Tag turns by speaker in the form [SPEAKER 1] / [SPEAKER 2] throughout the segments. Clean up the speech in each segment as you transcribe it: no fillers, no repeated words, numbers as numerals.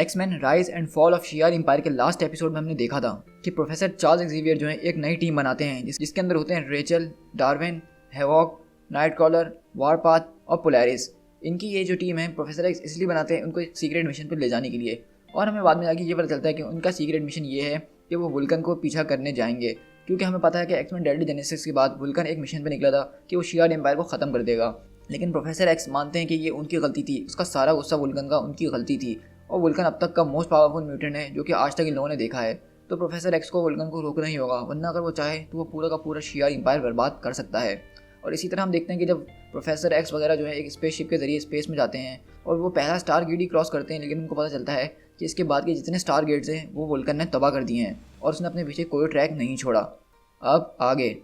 [SPEAKER 1] X Men rise and fall of Shi'ar empire के last episode में हमने देखा था कि प्रोफेसर चार्ल्स एक्जेवियर जो है एक नई टीम बनाते हैं जिसके अंदर होते हैं रेचल, डार्विन, हैवॉक, नाइटक्रॉलर, वारपाथ और पोलैरिस। इनकी ये जो टीम है प्रोफेसर एक्स इसलिए बनाते हैं उनको एक सीक्रेट मिशन पर ले जाने के लिए। और हमें बाद में आगे ये पता चलता है कि उनका सीक्रेट मिशन ये है कि वो वुल्कन को पीछा करने जाएंगे, क्योंकि हमें पता है कि एक्समैन डेडली जेनेसिस के बाद वुल्कन एक मिशन पर निकला था कि वो शियार एम्पायर को ख़त्म कर देगा। लेकिन प्रोफेसर एक्स मानते हैं कि ये उनकी गलती थी, उसका सारा गुस्सा वुल्कन का उनकी गलती थी और वुल्कन अब तक का मोस्ट पावरफुल म्यूटेंट है जो कि आज तक इन लोगों ने देखा है। तो प्रोफेसर एक्स को वुल्कन को रोकना ही होगा, वरना अगर वो चाहे तो वो पूरा का पूरा शियार एम्पायर बर्बाद कर सकता है। और इसी तरह हम देखते हैं कि जब प्रोफेसर एक्स वगैरह जो है एक स्पेसशिप के जरिए स्पेस में जाते हैं और वो पहला स्टार गेट ही क्रॉस करते हैं, लेकिन उनको पता चलता है कि इसके बाद के जितने स्टार गेट्स हैं वो वुल्कन ने तबाह कर दिए हैं और उसने अपने पीछे कोई ट्रैक नहीं छोड़ा। अब आगे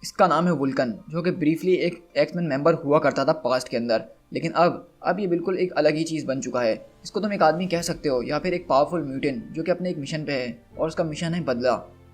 [SPEAKER 1] इसका नाम है वुल्कन, जो कि ब्रीफली एक एक्समैन मेंबर हुआ करता था पास्ट के अंदर, लेकिन अब ये बिल्कुल एक अलग ही चीज़ बन चुका है। इसको तुम एक आदमी कह सकते हो या फिर एक पावरफुल म्यूटेंट जो कि अपने एक मिशन पे है और उसका मिशन है बदला,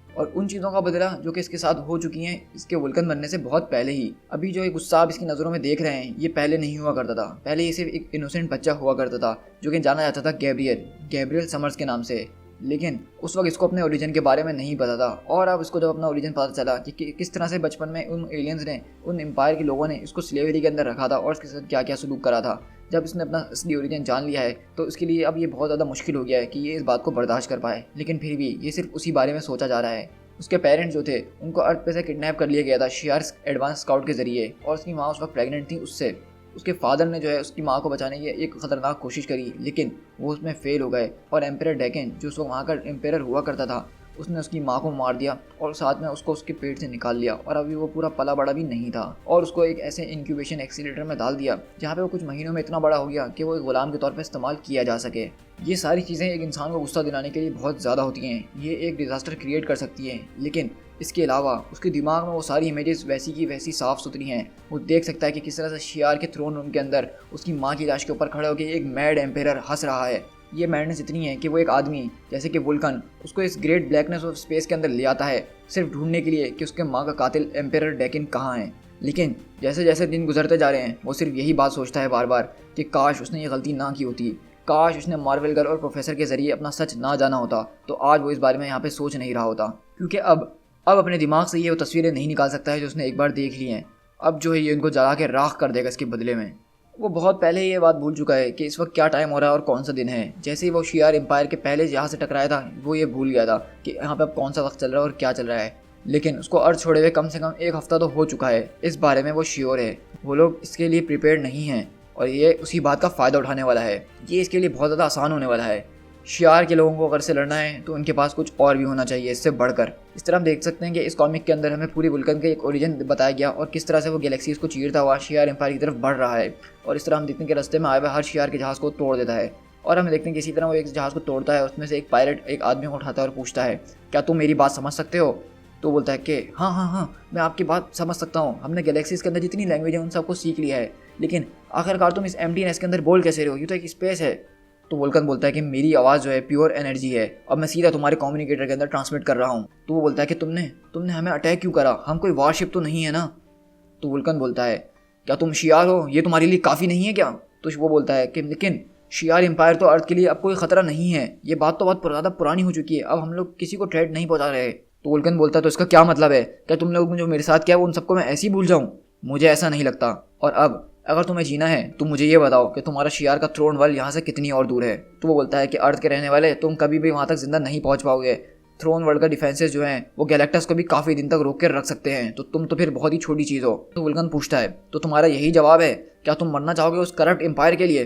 [SPEAKER 1] और उन चीज़ों का बदला जो कि इसके साथ हो चुकी हैं इसके वुल्कन बनने से बहुत पहले ही। अभी जो एक गुस्सा आप इसकी नज़रों में देख रहे हैं ये पहले नहीं हुआ करता था। पहले ये सिर्फ एक इनोसेंट बच्चा हुआ करता था जो कि जाना जाता था गैब्रियल समर्स के नाम से, लेकिन उस वक्त इसको अपने ओरिजिन के बारे में नहीं पता था। और अब इसको जब अपना ओरिजिन पता चला कि किस तरह से बचपन में उन एलियंस ने, उन एम्पायर के लोगों ने इसको स्लेवरी के अंदर रखा था और इसके साथ क्या क्या सलूक करा था, जब इसने अपना असली ओरिजिन जान लिया है तो इसके लिए अब ये बहुत ज़्यादा मुश्किल हो गया है कि ये इस बात को बर्दाश्त कर पाए। लेकिन फिर भी ये सिर्फ उसी बारे में सोचा जा रहा है। उसके पेरेंट्स जो थे उनको अर्थ पे से किडनैप कर लिया गया था शियार एडवांस स्काउट के जरिए, और उसकी माँ उस वक्त प्रेग्नेंट थी उससे। उसके फादर ने जो है उसकी माँ को बचाने की एक ख़तरनाक कोशिश करी, लेकिन वो उसमें फेल हो गए और एम्पेरर डेकेन जो उस वहाँ का एम्पेरर हुआ करता था उसने उसकी माँ को मार दिया और साथ में उसको उसके पेट से निकाल लिया, और अभी वो पूरा पला बड़ा भी नहीं था और उसको एक ऐसे इंक्यूबेशन एक्सीलरेटर में डाल दिया जहाँ पे वो कुछ महीनों में इतना बड़ा हो गया कि वो एक गुलाम के तौर पे इस्तेमाल किया जा सके। ये सारी चीज़ें एक इंसान को गुस्सा दिलाने के लिए बहुत ज़्यादा होती हैं, ये एक डिज़ास्टर क्रिएट कर सकती हैं, लेकिन इसके अलावा उसके दिमाग में वो सारी इमेजेस वैसी की वैसी साफ़ सुथरी हैं। वो देख सकता है कि किस तरह से शियार के थ्रोन रूम के अंदर उसकी माँ की लाश के ऊपर खड़े होकर एक मैड एम्पेरर हंस रहा है। ये मैडनेस इतनी है कि वो एक आदमी जैसे कि वुल्कन उसको इस ग्रेट ब्लैकनेस ऑफ स्पेस के अंदर ले आता है सिर्फ ढूंढने के लिए कि उसके माँ का कातिल एम्पेरर डेकिन कहाँ है। लेकिन जैसे जैसे दिन गुजरते जा रहे हैं वो सिर्फ यही बात सोचता है बार बार कि काश उसने ये गलती ना की होती, काश उसने मार्वल गर्ल और प्रोफेसर के जरिए अपना सच ना जाना होता, तो आज वो इस बारे में यहाँ पे सोच नहीं रहा होता। क्योंकि अब अपने दिमाग से ये वो तस्वीरें नहीं निकाल सकता है जो उसने एक बार देख ली हैं। अब जो है ये उनको जला के राख कर देगा इसके बदले में। वो बहुत पहले ये बात भूल चुका है कि इस वक्त क्या टाइम हो रहा है और कौन सा दिन है। जैसे ही वो शियार एम्पायर के पहले जहाँ से टकराया था वो ये भूल गया था कि यहाँ पे अब कौन सा वक्त चल रहा है और क्या चल रहा है। लेकिन उसको अर्थ छोड़े हुए कम से कम एक हफ्ता तो हो चुका है, इस बारे में वो श्योर है। वो लोग इसके लिए प्रिपेयर्ड नहीं हैं और ये उसी बात का फ़ायदा उठाने वाला है। ये इसके लिए बहुत ज़्यादा आसान होने वाला है। शियार के लोगों को अगर से लड़ना है तो उनके पास कुछ और भी होना चाहिए इससे बढ़कर। इस तरह हम देख सकते हैं कि इस कॉमिक के अंदर हमें पूरी वुल्कन का एक ओरिजिन बताया गया और किस तरह से वो गैलेक्सीज को चीरता हुआ शियार एम्पायर की तरफ बढ़ रहा है। और इस तरह हम देखते हैं कि रास्ते में आए हुए हर शियार के जहाज़ को तोड़ देता है। और हम देखते हैं कि इसी तरह वो एक जहाज़ को तोड़ता है, उसमें से एक पायलट एक आदमी को उठाता है और पूछता है क्या तुम मेरी बात समझ सकते हो। तो बोलता है कि हाँ मैं आपकी बात समझ सकता हूँ, हमने गैलेक्सीज के अंदर जितनी लैंग्वेज है उन सबको सीख लिया है, लेकिन आखिरकार तुम इस एम्प्टीनेस के अंदर बोल कैसे रहे हो, ये तो एक स्पेस है। तो वुल्कन बोलता है कि मेरी आवाज़ जो है प्योर एनर्जी है और मैं सीधा तुम्हारे कम्युनिकेटर के अंदर ट्रांसमिट कर रहा हूँ। तो वो बोलता है कि तुमने हमें अटैक क्यों करा, हम कोई वारशिप तो नहीं है ना। तो वुल्कन बोलता है क्या तुम शियार हो, ये तुम्हारे लिए काफ़ी नहीं है क्या। तो वो बोलता है कि लेकिन शियार एम्पायर तो अर्थ के लिए अब कोई ख़तरा नहीं है, ये बात तो बहुत ज़्यादा पुरानी हो चुकी है, अब हम लोग किसी को थ्रेट नहीं पहुँचा रहे। तो वुल्कन बोलता है तो इसका क्या मतलब है, क्या तुम लोग जो मेरे साथ किया वो उन सबको मैं ऐसे ही भूल जाऊँ, मुझे ऐसा नहीं लगता। और अब अगर तुम्हें जीना है तो मुझे ये बताओ कि तुम्हारा शियार का थ्रोन वर्ल्ड यहाँ से कितनी और दूर है। तो वो बोलता है कि अर्थ के रहने वाले तुम कभी भी वहाँ तक जिंदा नहीं पहुँच पाओगे, थ्रोन वर्ल्ड का डिफेंसेस जो हैं वो गैलेक्टस को भी काफ़ी दिन तक रोक कर रख सकते हैं, तो तुम तो फिर बहुत ही छोटी चीज़ हो। तो वुल्कन पूछता है तो तुम्हारा यही जवाब है, क्या तुम मरना चाहोगे उस करप्ट एम्पायर के लिए।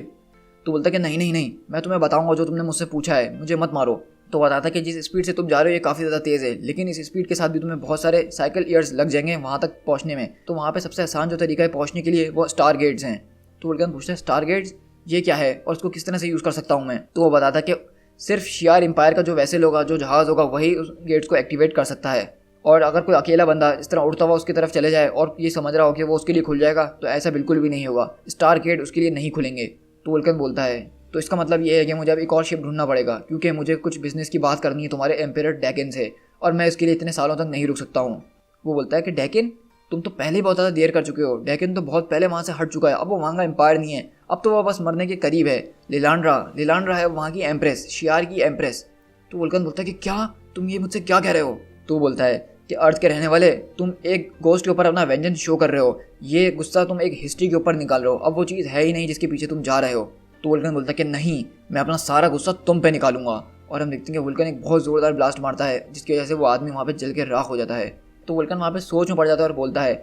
[SPEAKER 1] तो बोलता है कि नहीं, मैं तुम्हें बताऊंगा जो तुमने मुझसे पूछा है, मुझे मत मारो। तो बताता है कि जिस स्पीड से तुम जा रहे हो ये काफ़ी ज़्यादा तेज़ है, लेकिन इस स्पीड के साथ भी तुम्हें बहुत सारे साइकिल ईयर्स लग जाएंगे वहाँ तक पहुँचने में, तो वहाँ पे सबसे आसान जो तरीका है पहुँचने के लिए वो स्टार गेट्स हैं। तो वुल्कन पूछता है स्टार गेट्स ये क्या है और उसको किस तरह से यूज़ कर सकता हूँ मैं। तो वो बताता है कि सिर्फ शियार एम्पायर का जो वैसेल होगा, जो जहाज़ होगा, वही उस गेट्स को एक्टिवेट कर सकता है। और अगर कोई अकेला बंदा इस तरह उड़ता हुआ उसकी तरफ चले जाए और ये समझ रहा हो कि वो उसके लिए खुल जाएगा, तो ऐसा बिल्कुल भी नहीं होगा, स्टार गेट उसके लिए नहीं खुलेंगे। तो वुल्कन बोलता है तो इसका मतलब ये है कि मुझे अब एक और शिप ढूंढना पड़ेगा, क्योंकि मुझे कुछ बिजनेस की बात करनी है तुम्हारे एम्पेरर डेकिन से, और मैं इसके लिए इतने सालों तक नहीं रुक सकता हूँ। वो बोलता है कि डेकिन तुम तो पहले ही बहुत ज़्यादा देर कर चुके हो, डेकिन तो बहुत पहले वहाँ से हट चुका है, अब वो वहाँ का एम्पायर नहीं है, अब तो वह बस मरने के करीब है। लिलांड्रा है वहाँ की एम्प्रेस, शियार की एम्प्रेस। तो वुल्कन बोलता है कि क्या तुम ये मुझसे क्या कह रहे हो? तो वो बोलता है कि अर्थ के रहने वाले, तुम एक गोस्ट के ऊपर अपना वेंजेंस शो कर रहे हो, ये गुस्सा तुम एक हिस्ट्री के ऊपर निकाल रहे हो, अब वो चीज़ है ही नहीं जिसके पीछे तुम जा रहे हो। तो वुल्कन बोलता है कि नहीं, मैं अपना सारा गुस्सा तुम पे निकालूंगा। और हम देखते हैं कि वुल्कन एक बहुत ज़ोरदार ब्लास्ट मारता है जिसकी वजह से वो आदमी वहाँ पे जल के राख हो जाता है। तो वुल्कन वहाँ पे सोच में पड़ जाता है और बोलता है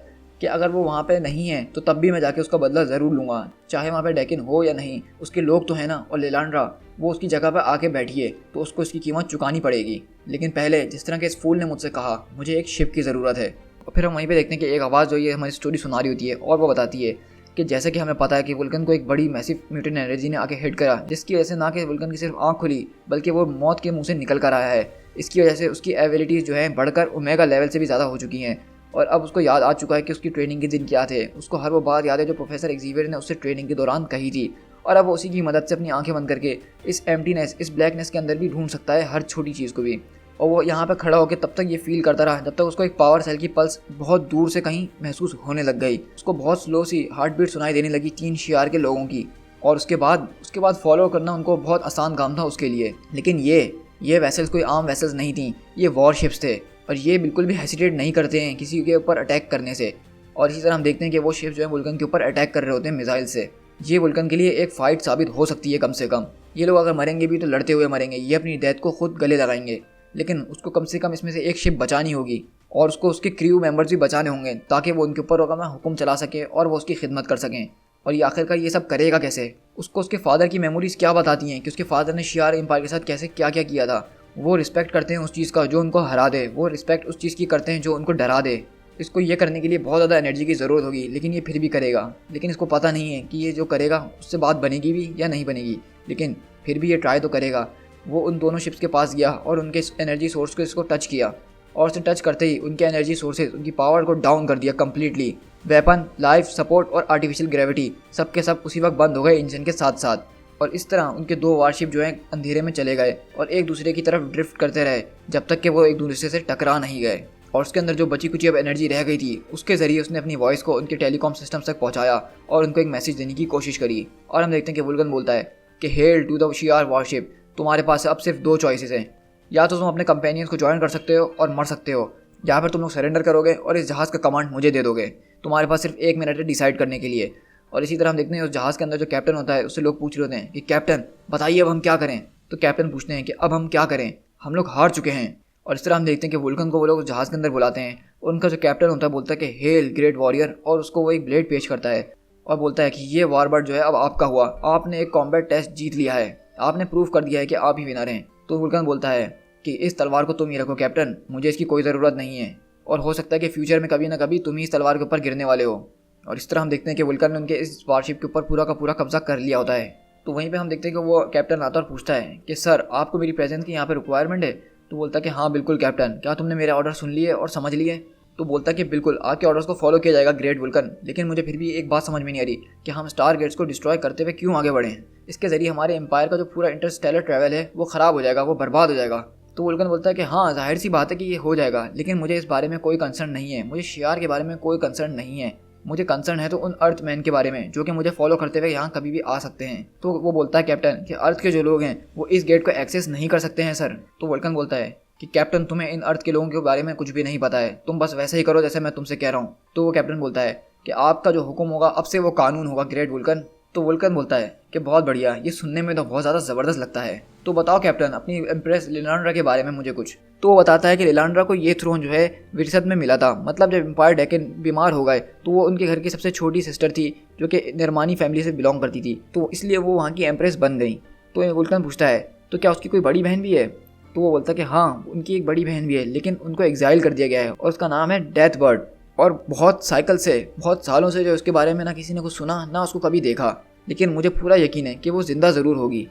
[SPEAKER 1] कि अगर वो वहाँ पे नहीं है तो तब भी मैं जाके उसका बदला ज़रूर लूँगा, चाहे वहाँ पे डेकिन हो या नहीं, उसके लोग तो हैं ना, और लिलांड्रा वो उसकी जगह पर आके बैठिए तो उसको इसकी कीमत चुकानी पड़ेगी। लेकिन पहले जिस तरह के इस फूल ने मुझसे कहा, मुझे एक शिप की ज़रूरत है। और फिर हम वहीं पे देखते हैं कि एक आवाज़ जो ये हमारी स्टोरी सुना रही होती है और वो बताती है कि जैसे कि हमें पता है कि वुल्कन को एक बड़ी मैसिव म्यूटेंट एनर्जी ने आके हिट करा, जिसकी वजह से ना कि वुल्कन की सिर्फ आँख खुली बल्कि वो मौत के मुंह से निकल कर आया है। इसकी वजह से उसकी एबिलिटीज़ जो है बढ़कर ओमेगा लेवल से भी ज़्यादा हो चुकी हैं। और अब उसको याद आ चुका है कि उसकी ट्रेनिंग के दिन क्या थे। उसको हर वो बात याद है जो प्रोफेसर एक्जीवियर ने उससे ट्रेनिंग के दौरान कही थी। और अब वो उसी की मदद से अपनी आंखें बंद करके इस एम्प्टीनेस, इस ब्लैकनेस के अंदर भी ढूंढ सकता है हर छोटी चीज़ को भी। और वो यहाँ पे खड़ा होकर तब तक ये फील करता रहा जब तक उसको एक पावर सेल की पल्स बहुत दूर से कहीं महसूस होने लग गई। उसको बहुत स्लो सी हार्ट बीट सुनाई देने लगी 3 शियार के लोगों की। और उसके बाद फॉलो करना उनको बहुत आसान काम था उसके लिए। लेकिन ये वेसल्स कोई आम वेसल्स नहीं थी, ये वॉरशिप्स थे। और ये बिल्कुल भी हेसिटेट नहीं करते हैं किसी के ऊपर अटैक करने से। और इसी तरह हम देखते हैं कि वो शिप जो है वुल्कन के ऊपर अटैक कर रहे होते हैं मिसाइल से। ये वुल्कन के लिए एक फ़ाइट साबित हो सकती है कम से कम। ये लोग अगर मरेंगे भी तो लड़ते हुए मरेंगे, ये अपनी डेथ को खुद गले लगाएंगे। लेकिन उसको कम से कम इसमें से एक शिप बचानी होगी और उसको उसके क्रू मेंबर्स भी बचाने होंगे ताकि वो उनके ऊपर अपना हुक्म चला सके और वो उसकी खिदमत कर सकें। और ये आखिरकार ये सब करेगा कैसे? उसको उसके फादर की मेमोरीज़ क्या बताती हैं कि उसके फादर ने शियार एम्पायर के साथ कैसे क्या क्या किया था। वो रिस्पेक्ट करते हैं उस चीज़ का जो उनको हरा दे, वो रिस्पेक्ट उस चीज़ की करते हैं जो उनको डरा दे। इसको ये करने के लिए बहुत ज़्यादा एनर्जी की ज़रूरत होगी, लेकिन ये फिर भी करेगा। लेकिन इसको पता नहीं है कि ये जो करेगा उससे बात बनेगी भी या नहीं बनेगी, लेकिन फिर भी ये ट्राई तो करेगा। वो उन दोनों शिप्स के पास गया और उनके एनर्जी सोर्स को इसको टच किया और उसे टच करते ही उनके एनर्जी सोर्सेज, उनकी पावर को डाउन कर दिया कम्प्लीटली। वेपन, लाइफ सपोर्ट और आर्टिफिशियल ग्रेविटी सब के सब उसी वक्त बंद हो गए इंजन के साथ साथ। और इस तरह उनके 2 वारशिप जो हैं अंधेरे में चले गए और एक दूसरे की तरफ ड्रिफ्ट करते रहे जब तक कि वो एक दूसरे से टकरा नहीं गए। और उसके अंदर जो बची कुची अब एनर्जी रह गई थी उसके ज़रिए उसने अपनी वॉइस को उनके टेलीकॉम सिस्टम तक पहुंचाया और उनको एक मैसेज देने की कोशिश करी। और हम देखते हैं कि वुल्कन बोलता है कि हेल टू द शियार वॉरशिप, तुम्हारे पास अब सिर्फ 2 चॉइसेस हैं। या तो तुम अपने कंपेनियंस को ज्वाइन कर सकते हो और मर सकते हो, या फिर तुम लोग सरेंडर करोगे और इस जहाज़ का कमांड मुझे दे दोगे। तुम्हारे पास सिर्फ 1 मिनट है डिसाइड करने के लिए। और इसी तरह हम देखते हैं उस जहाज़ के अंदर जो कैप्टन होता है उससे लोग पूछ रहे होते हैं कि कैप्टन बताइए अब हम क्या करें। तो कैप्टन पूछते हैं कि अब हम क्या करें, हम लोग हार चुके हैं। और इस तरह हम देखते हैं कि वुल्कन को वो लोग उस जहाज़ के अंदर बुलाते हैं। उनका जो कैप्टन होता है बोलता है कि हेल ग्रेट वॉरियर, और उसको वो एक ब्लेड पेश करता है और बोलता है कि ये वारबर्ड जो है अब आपका हुआ, आपने एक कॉम्बैट टेस्ट जीत लिया है, आपने प्रूव कर दिया है कि आप ही विनर हैं। तो वुल्कन बोलता है कि इस तलवार को तुम ही रखो कैप्टन, मुझे इसकी कोई ज़रूरत नहीं है, और हो सकता है कि फ्यूचर में कभी ना कभी तुम ही इस तलवार के ऊपर गिरने वाले हो। और इस तरह हम देखते हैं कि वुल्कन ने उनके इस वारशिप के ऊपर पूरा का पूरा कब्जा कर लिया होता है। तो वहीं पे हम देखते हैं कि वो कैप्टन आता और पूछता है कि सर आपको मेरी प्रेजेंस की यहाँ पे रिक्वायरमेंट है। तो बोलता है कि हाँ बिल्कुल कैप्टन, क्या तुमने मेरे ऑर्डर सुन लिए और समझ लिए? तो बोलता है कि बिल्कुल आपके ऑर्डर्स को फॉलो किया जाएगा ग्रेट वुल्कन, लेकिन मुझे फिर भी एक बात समझ में नहीं आ रही कि हम स्टार गेट्स को डिस्ट्रॉय करते हुए क्यों आगे बढ़े। इसके ज़रिए हमारे एम्पायर का जो पूरा इंटरस्टेलर ट्रैवल है वो ख़राब हो जाएगा, वो बर्बाद हो जाएगा। तो वुल्कन बोलता है कि हाँ जाहिर सी बात है कि ये हो जाएगा, लेकिन मुझे इस बारे में कोई कंसर्न नहीं है, मुझे शियार के बारे में कोई कंसर्न नहीं है, मुझे कंसर्न है तो उन अर्थमैन के बारे में जो कि मुझे फॉलो करते हुए यहाँ कभी भी आ सकते हैं। तो वो बोलता है कैप्टन कि अर्थ के जो लोग हैं वो इस गेट को एक्सेस नहीं कर सकते हैं सर। तो वुल्कन बोलता है कि कैप्टन तुम्हें इन अर्थ के लोगों के बारे में कुछ भी नहीं पता है, तुम बस वैसे ही करो जैसे मैं तुमसे कह रहा हूँ। तो वो कैप्टन बोलता है कि आपका जो हुक्म होगा अब से वो कानून होगा ग्रेट वुल्कन। तो वुल्कन बोलता है कि बहुत बढ़िया, ये सुनने में तो बहुत ज़्यादा ज़बरदस्त लगता है। तो बताओ कैप्टन अपनी एम्प्रेस लिलांड्रा के बारे में मुझे कुछ। तो वो बताता है कि लिलांड्रा को ये थ्रोन जो है विरासत में मिला था, मतलब जब एम्पायर डेकन बीमार हो गए तो वो उनके घर की सबसे छोटी सिस्टर थी जो कि निर्मानी फैमिली से बिलोंग करती थी, तो इसलिए वो वहाँ की एम्प्रेस बन गई। तो वुल्कन पूछता है तो क्या उसकी कोई बड़ी बहन भी है? तो वो बोलता है कि हाँ उनकी एक बड़ी बहन भी है, लेकिन उनको एग्जाइल कर दिया गया है और उसका नाम है डेथ बर्ड। और बहुत सालों से जो उसके बारे में ना किसी ने कुछ सुना ना उसको कभी देखा, लेकिन मुझे पूरा यकीन है कि वो ज़िंदा ज़रूर होगी।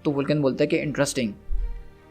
[SPEAKER 1] तो वुल्कन बोलता है कि इंटरेस्टिंग,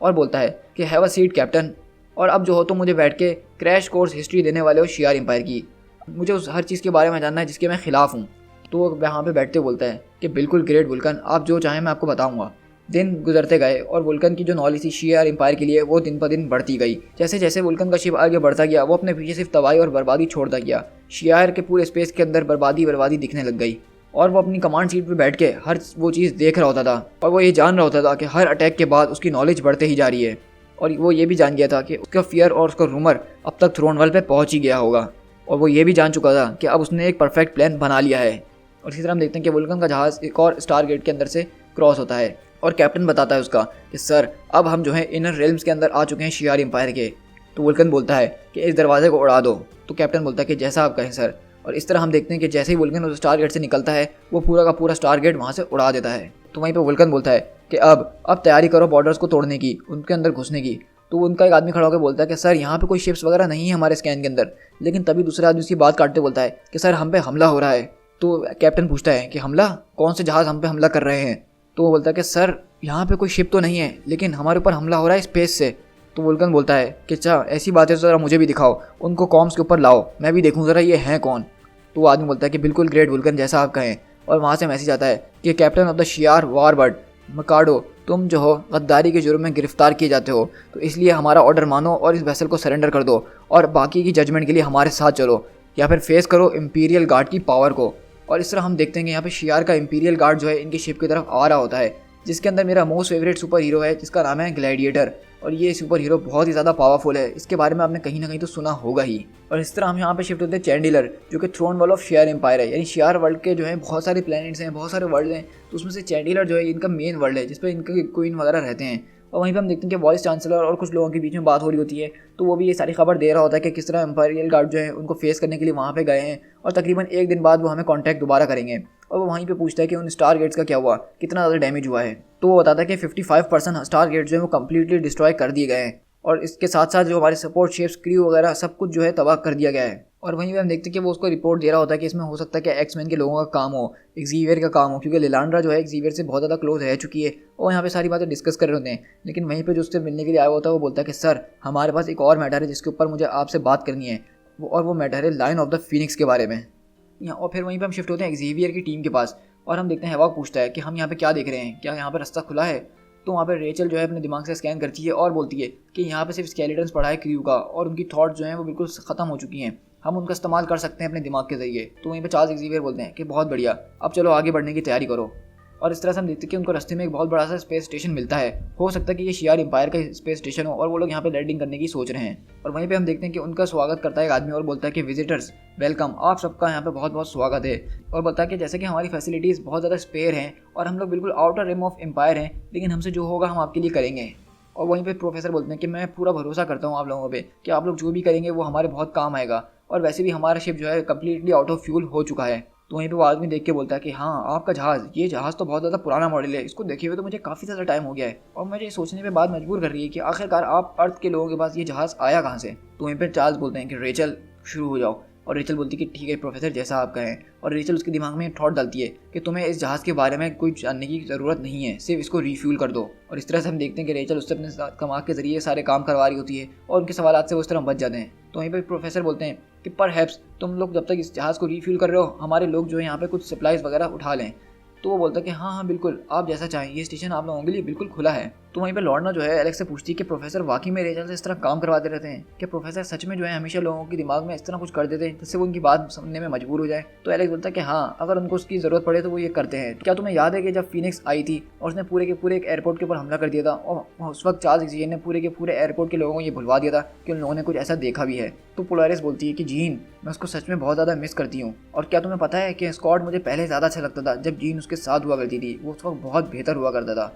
[SPEAKER 1] और बोलता है कि हैव अ सीट कैप्टन, और अब जो हो तो मुझे बैठ के क्रैश कोर्स हिस्ट्री देने वाले हो शियार एम्पायर की, मुझे उस हर चीज़ के बारे में जानना है जिसके मैं ख़िलाफ़ हूँ। तो वो वहाँ पे बैठते बोलता है कि बिल्कुल ग्रेट वुल्कन, आप जो चाहें मैं आपको बताऊँगा। दिन गुजरते गए और वुल्कन की जो नॉलेज थी शियार एम्पायर के लिए वो दिन पर दिन बढ़ती गई। जैसे जैसे वुल्कन का शिप आगे बढ़ता गया वो अपने पीछे सिर्फ तबाही और बर्बादी छोड़ता गया। शियार के पूरे स्पेस के अंदर बर्बादी दिखने लग गई। और वो अपनी कमांड सीट पे बैठ के हर वो चीज़ देख रहा होता था और वो ये जान रहा होता था कि हर अटैक के बाद उसकी नॉलेज बढ़ते ही जा रही है। और वो ये भी जान गया था कि उसका फियर और उसका रूमर अब तक थ्रोन वर्ल्ड पे पहुंच ही गया होगा। और वो ये भी जान चुका था कि अब उसने एक परफेक्ट प्लान बना लिया है। और इसी तरह हम देखते हैं कि वुल्कन का जहाज़ एक और स्टार गेट के अंदर से क्रॉस होता है और कैप्टन बताता है उसका कि सर अब हम जो है इनर रेल्म्स के अंदर आ चुके हैं शियार एम्पायर के। तो वुल्कन बोलता है कि इस दरवाजे को उड़ा दो। तो कैप्टन बोलता है कि जैसा आप कहें सर। और इस तरह हम देखते हैं कि जैसे ही वुल्कन उस स्टार गेट से निकलता है वो पूरा का पूरा स्टार गेट वहाँ से उड़ा देता है। तो वहीं पर वुल्कन बोलता है कि अब तैयारी करो बॉर्डर्स को तोड़ने की, उनके अंदर घुसने की। तो उनका एक आदमी खड़ा होकर बोलता है कि सर यहाँ पे कोई शिप्स वगैरह नहीं है हमारे स्कैन के अंदर। लेकिन तभी दूसरे आदमी उसकी बात काटते बोलता है कि सर हम पे हमला हो रहा है। तो कैप्टन पूछता है कि हमला, कौन से जहाज़ हम पे हमला कर रहे हैं। तो वो बोलता है कि सर यहाँ पे कोई शिप तो नहीं है लेकिन हमारे ऊपर हमला हो रहा है स्पेस से। तो वुल्कन बोलता है कि अच्छा ऐसी बात है तो ज़रा मुझे भी दिखाओ, उनको कॉम्स के ऊपर लाओ, मैं भी देखूँ ज़रा ये हैं कौन। तो वो आदमी बोलता है कि बिल्कुल ग्रेट वुल्कन, जैसा आप कहें। और वहाँ से मैसेज आता है कि कैप्टन ऑफ द शियार वारबर्ड मकाडो, तुम जो हो गद्दारी के जुर्म में गिरफ्तार किए जाते हो, तो इसलिए हमारा ऑर्डर मानो और इस वेसल को सरेंडर कर दो और बाकी की जजमेंट के लिए हमारे साथ चलो या फिर फेस करो इंपीरियल गार्ड की पावर को। और इस तरह हम देखते हैं कि यहाँ पे शियार का इंपीरियल गार्ड जो है इनकी शिप की तरफ आ रहा होता है, जिसके अंदर मेरा मोस्ट फेवरेट सुपर हीरो है जिसका नाम है ग्लैडिएटर। और ये सुपर हीरो बहुत ही ज़्यादा पावरफुल है, इसके बारे में आपने कहीं ना कहीं तो सुना होगा ही। और इस तरह हम यहाँ पे शिफ्ट होते हैं चैंडिलर, जो कि throne world of Shi'ar empire है, यानी शियार वर्ल्ड के जो है बहुत सारे प्लैनेट्स हैं, बहुत सारे वर्ल्ड हैं, तो उसमें से चैंडिलर जो है इनका मेन वर्ल्ड है जिसपे इनके क्वीन वगैरह रहते हैं। और वहीं पे हम देखते हैं कि वॉइस चांसलर और कुछ लोगों के बीच में बात हो रही होती है, तो वो भी ये सारी खबर दे रहा होता है कि किस तरह एम्पायरियल गार्ड जो है उनको फेस करने के लिए वहाँ पे गए हैं और तकरीबन एक दिन बाद वो हमें कॉन्टैक्ट दोबारा करेंगे। और वो वहीं पे पूछता है कि उन स्टार गेट्स का क्या हुआ, कितना ज़्यादा डैमेज हुआ है। तो वो बताता है कि 55% स्टार गेट्स जो है वो कम्प्लीटली डिस्ट्रॉय कर दिए गए हैं और इसके साथ साथ जो हमारे सपोर्ट शिप्स, क्रू वगैरह सब कुछ जो है तबाह कर दिया गया है। और वहीं पे हम देखते हैं कि वो उसको रिपोर्ट दे रहा होता है कि इसमें हो सकता है कि एक्समैन के लोगों का काम हो, एक्सीवियर का काम हो, क्योंकि लिलांड्रा जो है एक्सीवियर से बहुत ज़्यादा क्लोज रह चुकी है और यहाँ पे सारी बातें डिस्कस कर रहे होते हैं। लेकिन वहीं पे जो उससे मिलने के लिए आया होता है वो बोलता है कि सर हमारे पास एक और मैटर है जिसके ऊपर मुझे आपसे बात करनी है, वो मैटर है लाइन ऑफ द फीनिक्स के बारे में। और फिर वहीं पर हम शिफ्ट होते हैं एक्सीवियर की टीम के पास और हम देखते हैं हैवॉक पूछता है कि हम यहाँ पे क्या देख रहे हैं, क्या यहाँ पे रास्ता खुला है। तो वहाँ पे रेचल जो है अपने दिमाग से स्कैन करती है और बोलती है कि यहाँ पे सिर्फ स्केलेटन्स पड़ा है क्रू का और उनकी थॉट्स जो हैं वो बिल्कुल ख़त्म हो चुकी हैं, हम उनका इस्तेमाल कर सकते हैं अपने दिमाग के ज़रिए। तो वहीं पे चार्ल्स एक्सीवियर बोलते हैं कि बहुत बढ़िया, अब चलो आगे बढ़ने की तैयारी करो। और इस तरह से हम देखते हैं कि उनको रास्ते में एक बहुत बड़ा सा स्पेस स्टेशन मिलता है, हो सकता है कि ये शियार एम्पायर का स्पेस स्टेशन हो और वो लोग यहाँ पे लैंडिंग करने की सोच रहे हैं। और वहीं पे हम देखते हैं कि उनका स्वागत करता है एक आदमी और बोलता है कि विजिटर्स वेलकम, आप सबका यहाँ पे बहुत बहुत स्वागत है। और बोलता है कि जैसे कि हमारी फैसिलिटीज़ बहुत ज़्यादा स्पेयर हैं और हम लोग बिल्कुल आउटर रिम ऑफ एम्पायर हैं, लेकिन हमसे जो होगा हम आपके लिए करेंगे। और वहीं पे प्रोफेसर बोलते हैं कि मैं पूरा भरोसा करता हूँ आप लोगों पे कि आप लोग जो भी करेंगे वो हमारे बहुत काम आएगा, और वैसे भी हमारा शिप जो है कम्प्लीटली आउट ऑफ फ्यूल हो चुका है। तो वहीं पे वो आदमी देख के बोलता है कि हाँ आपका जहाज़, ये जहाज़ तो बहुत ज़्यादा पुराना मॉडल है, इसको देखे हुए तो मुझे काफ़ी ज़्यादा टाइम हो गया है और मुझे सोचने पे बात मजबूर कर रही है कि आखिरकार आप अर्थ के लोगों के पास ये जहाज़ आया कहाँ से। तो वहीं पे चार्ल्स बोलते हैं कि रेचल शुरू हो जाओ। और रेचल बोलती है कि ठीक है प्रोफेसर, जैसा आप कहें। और रेचल उसके दिमाग में थॉट डालती है कि तुम्हें इस जहाज़ के बारे में कोई जानने की ज़रूरत नहीं है, सिर्फ इसको रिफ्यूल कर दो। और इस तरह से हम देखते हैं कि रेचल उससे अपने दिमाग के ज़रिए सारे काम करवा रही होती है और उनके सवालात से वो इस तरह बच जाते हैं। तो वहीं पर प्रोफेसर बोलते हैं कि परहैप्स तुम लोग जब तक इस जहाज़ को रिफ्यूल कर रहे हो हमारे लोग जो है यहाँ पे कुछ सप्लाईज वगैरह उठा लें। तो वो बोलता है कि हाँ हाँ बिल्कुल, आप जैसा चाहें, ये स्टेशन आप लोगों के लिए बिल्कुल खुला है। तो वहीं पे लॉर्ना जो है एलेक्स से पूछती है कि प्रोफेसर वाकई में रेचल से इस तरह काम करवाते रहते हैं कि प्रोफेसर सच में जो है हमेशा लोगों के दिमाग में इस तरह कुछ कर देते हैं जिससे वो उनकी बात सुनने में मजबूर हो जाए। तो एलेक्स बोलता है कि हाँ अगर उनको उसकी ज़रूरत पड़े तो वो ये करते हैं। तो क्या तुम्हें याद है कि जब फीनिक्स आई थी और उसने पूरे के पूरे एक एयरपोर्ट के ऊपर हमला कर दिया था और उस वक्त चार्ल्स एक्सीवियर ने पूरे के पूरे एयरपोर्ट के लोगों को ये भुलवा दिया था कि उन लोगों ने कुछ ऐसा देखा भी है। तो पोलारिस बोलती है कि जीन, मैं उसको सच में बहुत ज़्यादा मिस करती हूँ। और क्या तुम्हें पता है कि स्कॉट मुझे पहले ज़्यादा अच्छा लगता था, जब जीन उसके साथ हुआ करती थी वो उस वक्त बहुत बेहतर हुआ करता था।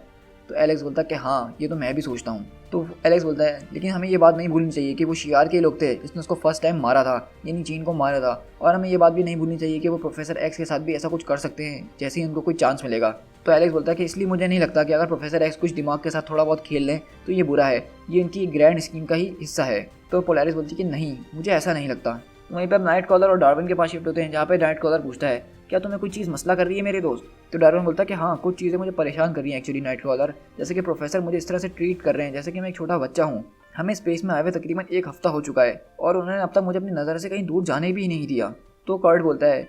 [SPEAKER 1] तो एलेक्स बोलता है कि हाँ ये तो मैं भी सोचता हूँ। तो एलेक्स बोलता है लेकिन हमें ये बात नहीं भूलनी चाहिए कि वो शियार के लोग थे जिसने उसको फर्स्ट टाइम मारा था, यानी जीन को मारा था। और हमें ये बात भी नहीं भूलनी चाहिए कि वो प्रोफेसर एक्स के साथ भी ऐसा कुछ कर सकते हैं जैसे ही उनको कोई चांस मिलेगा। तो एलेक्स बोलता है कि इसलिए मुझे नहीं लगता कि अगर प्रोफेसर एक्स कुछ दिमाग के साथ थोड़ा बहुत खेल लें तो ये बुरा है, ये इनकी ग्रैंड स्कीम का ही हिस्सा है। तो पोलारिस बोलती है कि नहीं, मुझे ऐसा नहीं लगता। वहीं पर नाइट कॉलर और डार्विन के पास शिफ्ट होते हैं, जहाँ पे नाइट कॉलर पूछता है क्या तुम्हें कोई चीज़ मसला कर रही है मेरे दोस्त। तो डार्विन बोलता है कि हाँ कुछ चीज़ें मुझे परेशान कर रही हैं एक्चुअली नाइट कॉलर, जैसे कि प्रोफेसर मुझे इस तरह से ट्रीट कर रहे हैं जैसे कि मैं एक छोटा बच्चा हूँ। हमें स्पेस में आए हुए तकरीबन 1 हफ्ता हो चुका है और उन्होंने अब तक मुझे अपनी नज़र से कहीं दूर जाने भी नहीं दिया। तो कर्ट बोलता है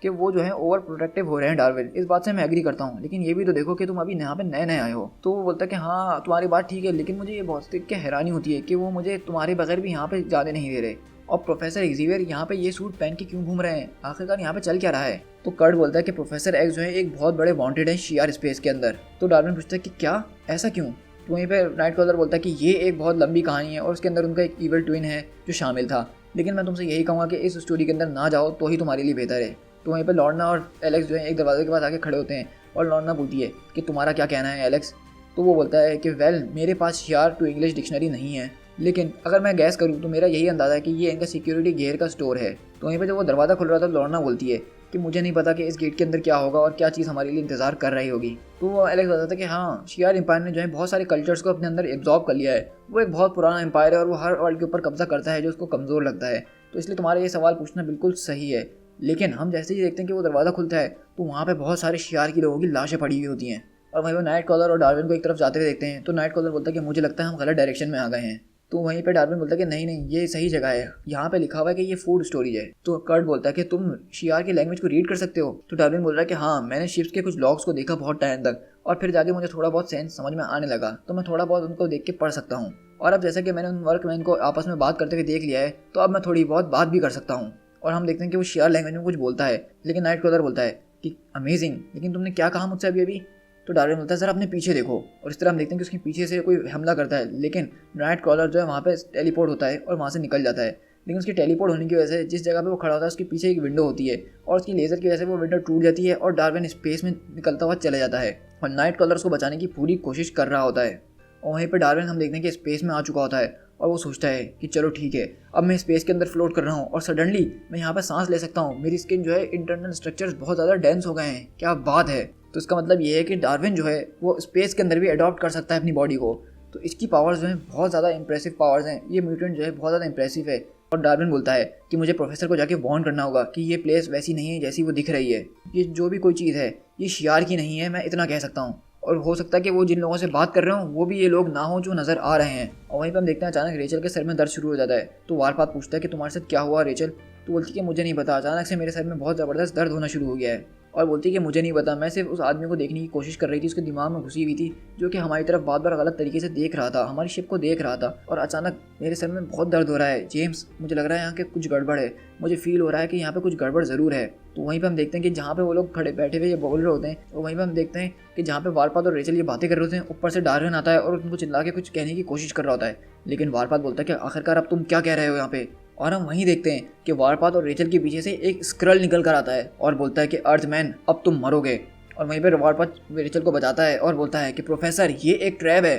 [SPEAKER 1] कि वो जो है ओवर प्रोटेक्टिव हो रहे हैं डार्विन, इस बात से मैं एग्री करता हूँ, लेकिन ये भी तो देखो कि तुम अभी यहाँ पे नए नए आए हो। तो वो बोलता है कि हाँ तुम्हारी बात ठीक है, लेकिन मुझे ये बहुत देख के हैरानी होती है कि वो मुझे तुम्हारे बगैर भी यहाँ पे जाने नहीं दे रहे। और प्रोफेसर एक्जेवियर यहाँ पे ये सूट पहन के क्यों घूम रहे हैं, आखिरकार यहाँ पे चल क्या रहा है। तो कर्ट बोलता है कि प्रोफेसर एक्स जो है एक बहुत बड़े वांटेड है शियार स्पेस के अंदर। तो डार्विन पूछता है कि क्या, ऐसा क्यों। तो वहीं पे नाइट क्रॉलर बोलता है कि ये एक बहुत लंबी कहानी है और उसके अंदर उनका एक ईवल ट्विन है जो शामिल था, लेकिन मैं तुमसे यही कहूँगा कि इस स्टोरी के अंदर ना जाओ तो ही तुम्हारे लिए बेहतर है। तो वहीं पे लॉर्ना और एलेक्स जो है एक दरवाजे के पास आके खड़े होते हैं और लॉर्ना पूछती है कि तुम्हारा क्या कहना है एलेक्स। तो वो बोलता है कि वेल मेरे पास शियार टू इंग्लिश डिक्शनरी नहीं है, लेकिन अगर मैं गैस करूँ तो मेरा यही अंदाज़ा है कि ये इनका सिक्योरिटी गेयर का स्टोर है। तो वहीं पे जब वो दरवाज़ा खुल रहा था लॉर्ना बोलती है कि मुझे नहीं पता कि इस गेट के अंदर क्या होगा और क्या चीज़ हमारे लिए इंतजार कर रही होगी। तो वो एलेक्स बताता है कि हाँ, शियार एम्पायर ने जो है बहुत सारे कल्चर्स को अपने अंदर एब्जॉर्ब कर लिया है, वो एक बहुत पुराना एम्पायर है और वो हर वर्ल्ड के ऊपर कब्जा करता है जो उसको कमज़ोर लगता है। तो इसलिए तुम्हारा ये सवाल पूछना बिल्कुल सही है। लेकिन हम जैसे ही देखते हैं कि वो दरवाज़ा खुलता है तो वहाँ पे बहुत सारे शियार की लोगों की लाशें पड़ी हुई होती हैं और वहीं पर नाइट कॉलर और डार्विन को एक तरफ जाते हुए देखते हैं। तो नाइट कॉलर बोलता है कि मुझे लगता है हम गलत डायरेक्शन में आ गए हैं। तो वहीं पे डार्विन बोलता है कि नहीं नहीं, ये सही जगह है, यहाँ पे लिखा हुआ है कि ये फूड स्टोरेज है। तो कर्ट बोलता है कि तुम शियार की लैंग्वेज को रीड कर सकते हो। तो डार्विन बोल रहा है कि हाँ, मैंने शिप्स के कुछ लॉग्स को देखा बहुत टाइम तक और फिर जाके मुझे थोड़ा बहुत सेंस समझ में आने लगा, तो मैं थोड़ा बहुत उनको देख के पढ़ सकता हूँ। और अब जैसा कि मैंने उन वर्कमैन को आपस में बात करते हुए देख लिया है तो अब मैं थोड़ी बहुत बात भी कर सकता हूँ। और हम देखते हैं कि वो शियार लैंग्वेज में कुछ बोलता है, लेकिन नाइट कॉलर बोलता है कि अमेजिंग, लेकिन तुमने क्या कहा मुझसे अभी। तो डार्विन बोलता है सर अपने पीछे देखो, और इस तरह हम देखते हैं कि उसके पीछे से कोई हमला करता है, लेकिन नाइट क्रॉलर जो है वहाँ पे टेलीपोर्ट होता है और वहाँ से निकल जाता है। लेकिन उसकी टेलीपोर्ट होने की वजह से जिस जगह पे वो खड़ा होता है उसके पीछे एक विंडो होती है और उसकी लेज़र की वजह से वो विंडो टूट जाती है और डार्विन स्पेस में निकलता हुआ चला जाता है और नाइट क्रॉलर उसको बचाने की पूरी कोशिश कर रहा होता है। और वहीं पर डार्विन हम देखते हैं कि स्पेस में आ चुका होता है और वो सोचता है कि चलो ठीक है, अब मैं स्पेस के अंदर फ्लोट कर रहा हूँ और सडनली मैं यहाँ पर सांस ले सकता हूँ, मेरी स्किन जो है इंटरनल स्ट्रक्चर्स बहुत ज़्यादा डेंस हो गए हैं, क्या बात है। तो इसका मतलब ये है कि डार्विन जो है वो स्पेस के अंदर भी अडॉप्ट कर सकता है अपनी बॉडी को। तो इसकी पावर्स जो है बहुत ज़्यादा इंप्रेसिव पावर्स हैं, ये म्यूटेंट जो है बहुत ज़्यादा इंप्रेसिव है। और डार्विन बोलता है कि मुझे प्रोफेसर को जाके वार्न करना होगा कि ये प्लेस वैसी नहीं है जैसी वो दिख रही है, ये जो भी कोई चीज़ है ये शियार की नहीं है, मैं इतना कह सकता हूँ। और हो सकता है कि वो जिन लोगों से बात कर रहे हो वो भी ये लोग ना हो जो नज़र आ रहे हैं। और वहीं पर हम देखते हैं अचानक रेचल के सर में दर्द शुरू हो जाता है। तो वारपात पूछता है कि तुम्हारे साथ क्या हुआ रेचल। तो बोलती है कि मुझे नहीं पता, अचानक से मेरे सर में बहुत ज़बरदस्त दर्द होना शुरू हो गया है। और बोलती है कि मुझे नहीं पता, मैं सिर्फ उस आदमी को देखने की कोशिश कर रही थी, उसके दिमाग में घुसी हुई थी, जो कि हमारी तरफ बार बार गलत तरीके से देख रहा था, हमारी शिप को देख रहा था। और अचानक मेरे सर में बहुत दर्द हो रहा है जेम्स, मुझे लग रहा है यहाँ के कुछ गड़बड़ है, मुझे फील हो रहा है कि यहाँ पे कुछ गड़बड़ ज़रूर है। तो वहीं पे हम देखते हैं कि जहाँ पे वो लोग खड़े बैठे हुए ये बोल रहे होते हैं, तो वहीं पे हम देखते हैं कि जहाँ पे वारपात और रेचल ये बातें कर रहे होते हैं, ऊपर से डार्विन आता है और उनको चिल्ला के कुछ कहने की कोशिश कर रहा होता है। लेकिन वारपात बोलता है कि आखिरकार अब तुम क्या कह रहे हो यहाँ पे। और हम वहीं देखते हैं कि वारपात और रेचल के पीछे से एक स्क्रल निकल कर आता है और बोलता है कि अर्थमैन अब तुम मरोगे। और वहीं पर वारपात रेचल को बचाता है और बोलता है कि प्रोफेसर ये एक ट्रैप है।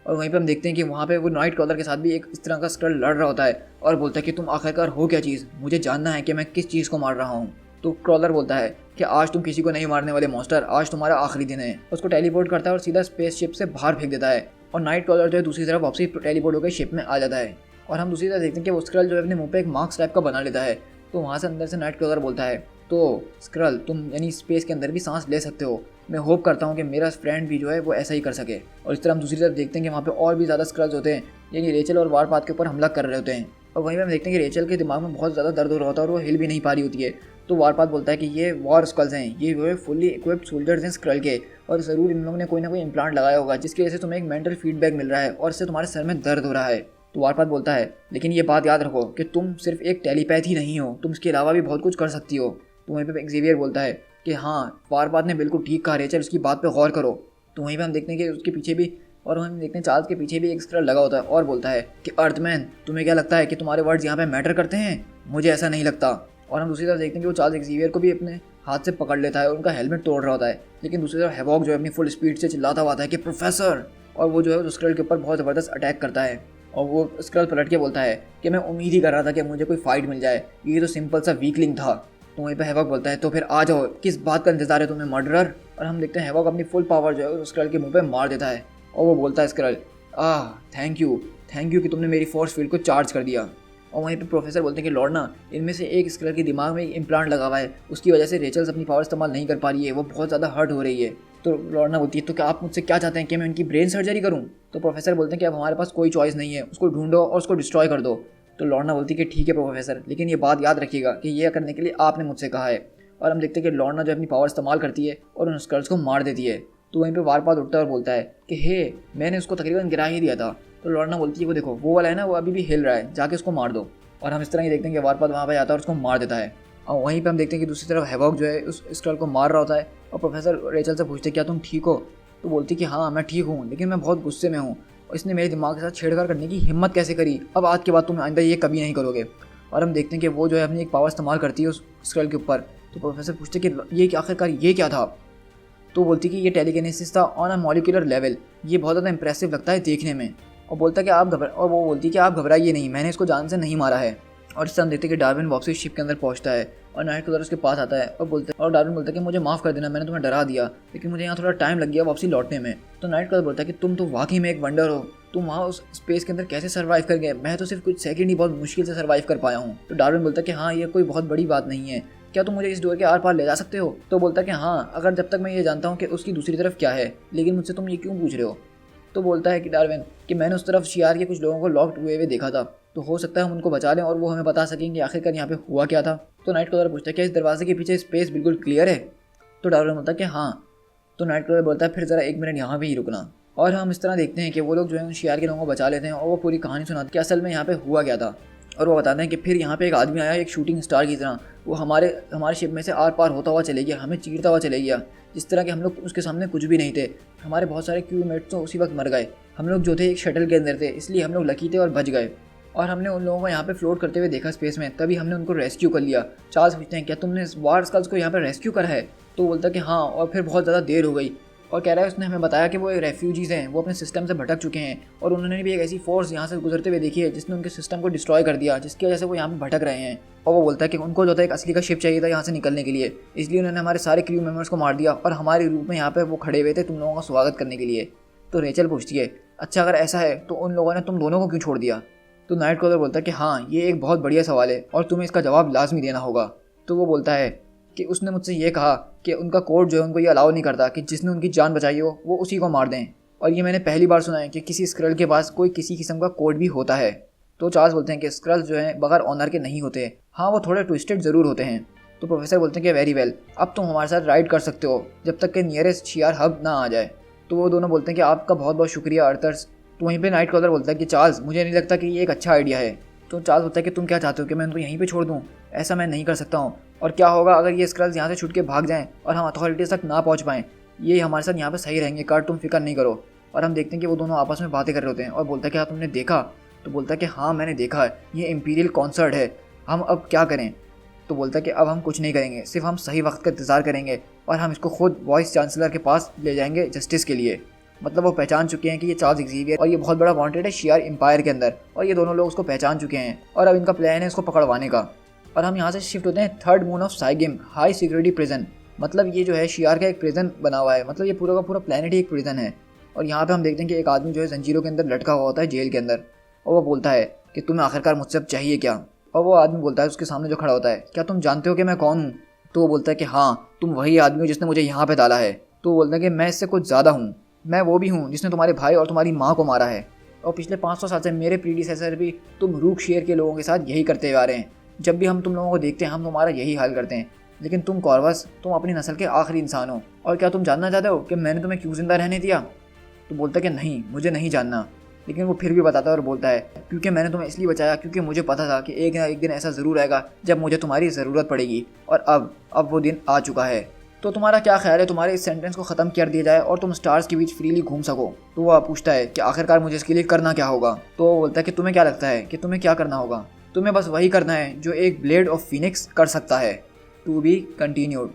[SPEAKER 1] और वहीं पे हम देखते हैं कि वहाँ पे वो नाइट क्रॉलर के साथ भी एक इस तरह का स्क्रल लड़ रहा होता है और बोलता है कि तुम आखिरकार हो क्या चीज़, मुझे जानना है कि मैं किस चीज़ को मार रहा हूँ। तो क्रॉलर बोलता है कि आज तुम किसी को नहीं मारने वाले मॉन्स्टर, आज तुम्हारा आखिरी दिन है। उसको टेलीपोर्ट करता है और सीधा स्पेसशिप से बाहर फेंक देता है और नाइट क्रॉलर जो है दूसरी तरफ वापसी टेलीपोर्ट होकर शिप में आ जाता है। और हम दूसरी तरफ देखते हैं कि वो स्क्रल जो है अपने मुंह पे एक मार्क्स टाइप का बना लेता है। तो वहाँ से अंदर से नाइट क्रॉलर बोलता है तो स्क्रल तुम यानी स्पेस के अंदर भी सांस ले सकते हो, मैं होप करता हूँ कि मेरा फ्रेंड भी जो है वो ऐसा ही कर सके। और इस तरह हम दूसरी तरफ देखते हैं कि वहाँ पे और भी ज़्यादा स्क्रल्स होते हैं, यानी रेचल और वारपात के ऊपर हमला कर रहे होते हैं। और वहीं पे हम देखते हैं कि रेचल के दिमाग में बहुत ज़्यादा दर्द हो रहा होता है और वो हिल भी नहीं पा रही होती है। तो वारपात बोलता है कि ये वॉर स्कल्स हैं, ये जो है फुल्ली इक्विप्ड सोल्जर्स हैं स्क्रल के, और ज़रूर इन लोगों ने कोई ना कोई इम्प्लांट लगाया होगा जिसकी वजह से तुम्हें एक मेंटल फीडबैक मिल रहा है और इससे तुम्हारे सर में दर्द हो रहा है। तो वारपात बोलता है लेकिन ये बात याद रखो कि तुम सिर्फ एक टेलीपैथ ही नहीं हो, तुम इसके अलावा भी बहुत कुछ कर सकती हो। तो वहीं पे एक्जेवियर बोलता है कि हाँ वारपात ने बिल्कुल ठीक कहा रेचल, उसकी बात पे गौर करो। तो वहीं पे हम देखते हैं कि उसके पीछे भी और हम देखते हैं चार्ल्स के पीछे भी एक स्क्रल लगा होता है और बोलता है कि अर्थमैन तुम्हें क्या लगता है कि तुम्हारे वर्ड्स यहाँ पे मैटर करते हैं, मुझे ऐसा नहीं लगता। और हम दूसरी तरफ देखते हैं कि वो चार्ल्स एक्जेवियर को भी अपने हाथ से पकड़ लेता है और उनका हेलमेट तोड़ रहा होता है। लेकिन दूसरी तरफ हैवॉक जो है अपनी फुल स्पीड से चिल्लाता हुआ आता है कि प्रोफेसर, और वो जो है उस स्क्रल के ऊपर बहुत ज़बरदस्त अटैक करता है। और वो स्क्रल पलट के बोलता है कि मैं उम्मीद ही कर रहा था कि मुझे कोई फाइट मिल जाए, ये तो सिंपल सा वीकलिंग था। तो वहीं पे हैवॉक बोलता है तो फिर आ जाओ, किस बात का इंतजार है तुम्हें मर्डरर। और हम देखते हैं हैवॉक अपनी फुल पावर जो है उस स्क्रल के मुंह पे मार देता है और वो बोलता है स्क्रल थैंक यू कि तुमने मेरी फोर्स फील्ड को चार्ज कर दिया। और वहीं पे प्रोफेसर बोलते हैं कि लॉर्ना, इनमें से एक स्क्रल के दिमाग में एक इम्प्लांट लगा हुआ है, उसकी वजह से रेचल्स अपनी पावर इस्तेमाल नहीं कर पा रही है, वो बहुत ज़्यादा हर्ट हो रही है। तो लॉर्ना बोलती है तो क्या आप मुझसे क्या चाहते हैं कि मैं उनकी ब्रेन सर्जरी करूं। तो प्रोफेसर बोलते हैं कि अब हमारे पास कोई चॉइस नहीं है, उसको ढूंढो और उसको डिस्ट्रॉय कर दो। तो लॉर्ना बोलती है कि ठीक है प्रोफेसर, लेकिन ये बात याद रखिएगा कि ये करने के लिए आपने मुझसे कहा है। और हम देखते हैं कि लॉर्ना जो अपनी पावर इस्तेमाल करती है और उन स्क्रल्स को मार देती है। तो वहीं पर वारपात उठता है और बोलता है कि हे, मैंने उसको तकरीबन गिरा ही दिया था। तो लॉर्ना बोलती है वो देखो वो वाला है ना, वो अभी भी हिल रहा है, जाके उसको मार दो। और हम इस तरह ही देखते हैं कि वारपाथ वहाँ पे आता है और उसको मार देता है। और वहीं पे हम देखते हैं कि दूसरी तरफ हैवॉक जो है उस स्क्रल को मार रहा होता है और प्रोफेसर रेचल से पूछते क्या तुम ठीक हो। तो बोलती कि हाँ मैं ठीक हूँ, लेकिन मैं बहुत गुस्से में हूँ और इसने मेरे दिमाग के साथ छेड़छाड़ करने की हिम्मत कैसे करी। अब आज के बाद तुम आइंदा ये कभी नहीं करोगे। और हम देखते हैं कि वो जो है अपनी एक पावर इस्तेमाल करती है उस स्क्रल के ऊपर। तो प्रोफेसर पूछते कि ये आखिरकार ये क्या था। तो बोलती कि ये टेलीकिनेसिस था ऑन अ मॉलिक्यूलर लेवल, ये बहुत ज़्यादा इंप्रेसिव लगता है देखने में। और बोलता कि और वो बोलती कि आप घबराइए नहीं, मैंने इसको जान से नहीं मारा है। और इससे हम देखते कि डार्विन वापसी शिप के अंदर पहुंचता है और नाइटक्रालर उसके पास आता है और डार्विन बोलता है कि मुझे माफ़ कर देना, मैंने तुम्हें डरा दिया, लेकिन मुझे यहाँ थोड़ा टाइम लग गया वापसी लौटने में। तो नाइटक्रालर बोलता है कि तुम तो वाकई में एक वंडर हो, तुम वहाँ उस स्पेस के अंदर कैसे सर्वाइव कर गए, मैं तो सिर्फ कुछ सेकंड ही बहुत मुश्किल से सर्वाइव कर पाया हूँ। तो डार्विन बोलता है कि हाँ ये कोई बहुत बड़ी बात नहीं है, क्या तुम मुझे इस डोर के आर पार ले जा सकते हो। तो बोलता है कि हाँ, अगर जब तक मैं ये जानता हूँ कि उसकी दूसरी तरफ क्या है, लेकिन मुझसे तुम ये क्यों पूछ रहे हो। तो बोलता है कि डार्विन कि मैंने उस तरफ शियार के कुछ लोगों को लॉक्ड हुए देखा था, तो हो सकता है हम उनको बचा लें और वो हमें बता सकें कि आखिरकार यहाँ पे हुआ क्या था। तो नाइटक्रालर पूछता है क्या इस दरवाजे के पीछे स्पेस बिल्कुल क्लियर है। तो डार्विन बोलता है कि हाँ। तो नाइटक्रालर बोलता है फिर ज़रा 1 मिनट यहाँ पे ही रुकना। और हम इस तरह देखते हैं कि वो लोग जो है उन शियार के लोगों को बचा लेते हैं और वो पूरी कहानी सुनाते कि असल में यहाँ पे हुआ क्या था। और वो बताते हैं कि फिर यहाँ पे एक आदमी आया एक शूटिंग स्टार की तरह, वो हमारे शिप में से आर पार होता हुआ चले गया, हमें चीरता हुआ चले गया, जिस तरह के हम लोग उसके सामने कुछ भी नहीं थे। हमारे बहुत सारे क्रू मेट्स तो उसी वक्त मर गए, हम लोग जो थे एक शटल के अंदर थे, इसलिए हम लोग लकी थे और बच गए। और हमने उन लोगों को यहाँ पे फ्लोट करते हुए देखा स्पेस में, तभी हमने उनको रेस्क्यू कर लिया। चार्ल्स पूछते हैं क्या तुमने वार स्कल्स को यहाँ पर रेस्क्यू करा है। तो बोलता है कि हाँ, और फिर बहुत ज़्यादा देर हो गई। और कह रहा है उसने हमें बताया कि वो रेफ्यूजीज़ हैं, वो अपने सिस्टम से भटक चुके हैं और उन्होंने भी एक ऐसी फोर्स यहाँ से गुजरते हुए देखी है जिसने उनके सिस्टम को डिस्ट्रॉय कर दिया, जिसकी वजह से वो यहाँ पे भटक रहे हैं। और वो बोलता है कि उनको जो था एक असली का शिप चाहिए था यहाँ से निकलने के लिए, इसलिए उन्होंने हमारे सारे क्रू मेम्बर्स को मार दिया और हमारे रूप में यहाँ पे वो खड़े हुए थे तुम लोगों का स्वागत करने के लिए। तो रेचल पूछती है अच्छा अगर ऐसा है तो उन लोगों ने तुम दोनों को क्यों छोड़ दिया। तो नाइटक्रालर बोलता है कि हाँ ये एक बहुत बढ़िया सवाल है और तुम्हें इसका जवाब लाजमी देना होगा। तो वो बोलता है कि उसने मुझसे ये कहा कि उनका कोड जो है उनको ये अलाउ नहीं करता कि जिसने उनकी जान बचाई हो वो उसी को मार दें। और ये मैंने पहली बार सुना है कि किसी स्क्रल के पास कोई किसी किस्म का कोड भी होता है। तो चार्ल्स बोलते हैं कि स्क्रल जो हैं बगैर ऑनर के नहीं होते, हाँ वो थोड़े ट्विस्टेड ज़रूर होते हैं। तो प्रोफेसर बोलते हैं कि वेरी वेल, अब तुम हमारे साथ राइड कर सकते हो जब तक कि नियरेस्ट शियार हब ना आ जाए। तो वो दोनों बोलते हैं कि आपका बहुत बहुत शुक्रिया अर्थर्स। तो वहीं पे नाइटक्रालर बोलता है कि चार्ल्स मुझे नहीं लगता कि ये एक अच्छा आइडिया है। तो चार्ल्स बोलता है कि तुम क्या चाहते हो कि मैं उनको यहीं पे छोड़ दूँ, ऐसा मैं नहीं कर सकता हूँ। और क्या होगा अगर ये स्क्रल्स यहाँ से छूट के भाग जाएं और हम अथॉरिटीज़ तक ना पहुँच पाएँ, ये हमारे साथ यहाँ पे सही रहेंगे कार्ड, तुम फिक्र नहीं करो। और हम देखते हैं कि वो दोनों आपस में बातें कर रहे होते हैं और बोलता है कि हाँ तुमने देखा। तो बोलता है कि हाँ मैंने देखा है, ये इम्पीरियल कॉन्सर्ट है, हम अब क्या करें। तो बोलता है कि अब हम कुछ नहीं करेंगे, सिर्फ हम सही वक्त का इंतज़ार करेंगे और हम इसको खुद वाइस चांसलर के पास ले जाएंगे जस्टिस के लिए। मतलब वो पहचान चुके हैं कि ये चार्ल्स एक्जेवियर और ये बहुत बड़ा वांटेड है शियार एम्पायर के अंदर, और ये दोनों लोग उसको पहचान चुके हैं और अब इनका प्लान है इसको पकड़वाने का। और हम यहाँ से शिफ्ट होते हैं थर्ड मून ऑफ साइगिम हाई सिक्योरिटी प्रिजन। मतलब ये जो है शियार का एक प्रिजन बना हुआ है, मतलब ये पूरा का पूरा प्लानट ही एक प्रिजन है। और यहाँ पे हम देखते हैं कि एक आदमी जो है जंजीरों के अंदर लटका हुआ होता है जेल के अंदर, और वो बोलता है कि तुम्हें आखिरकार मुझसे अब चाहिए क्या। और वो आदमी बोलता है उसके सामने जो खड़ा होता है, क्या तुम जानते हो कि मैं कौन हूँ। तो वो बोलता है कि हाँ तुम वही आदमी हो जिसने मुझे यहाँ पे डाला है। तो वो बोलता है कि मैं इससे कुछ ज़्यादा हूँ, मैं वो भी हूँ जिसने तुम्हारे भाई और तुम्हारी माँ को मारा है, और पिछले 500 साल से मेरे प्रीडिसेसर भी तुम रूक शेयर के लोगों के साथ यही करते हुए आ रहे हैं। जब भी हम तुम लोगों को देखते हैं हम तुम्हारा यही हाल करते हैं, लेकिन तुम कॉर्वस, तुम अपनी नस्ल के आखिरी इंसान हो। और क्या तुम जानना चाहते हो कि मैंने तुम्हें क्यों जिंदा रहने दिया। तो बोलता है कि नहीं मुझे नहीं जानना, लेकिन वो फिर भी बताता है और बोलता है क्योंकि मैंने तुम्हें इसलिए बचाया क्योंकि मुझे पता था कि एक ना एक दिन ऐसा ज़रूर आएगा जब मुझे तुम्हारी ज़रूरत पड़ेगी, और अब वो दिन आ चुका है। तो तुम्हारा क्या ख्याल है तुम्हारे इस सेंटेंस को ख़त्म कर दिया जाए और तुम स्टार्स के बीच फ्रीली घूम सको। तो वह पूछता है कि आखिरकार मुझे इसके लिए करना क्या होगा। तो वो बोलता है कि तुम्हें क्या लगता है कि तुम्हें क्या करना होगा। तुम्हें बस वही करना है जो एक ब्लेड ऑफ फिनिक्स कर सकता है। To be continued.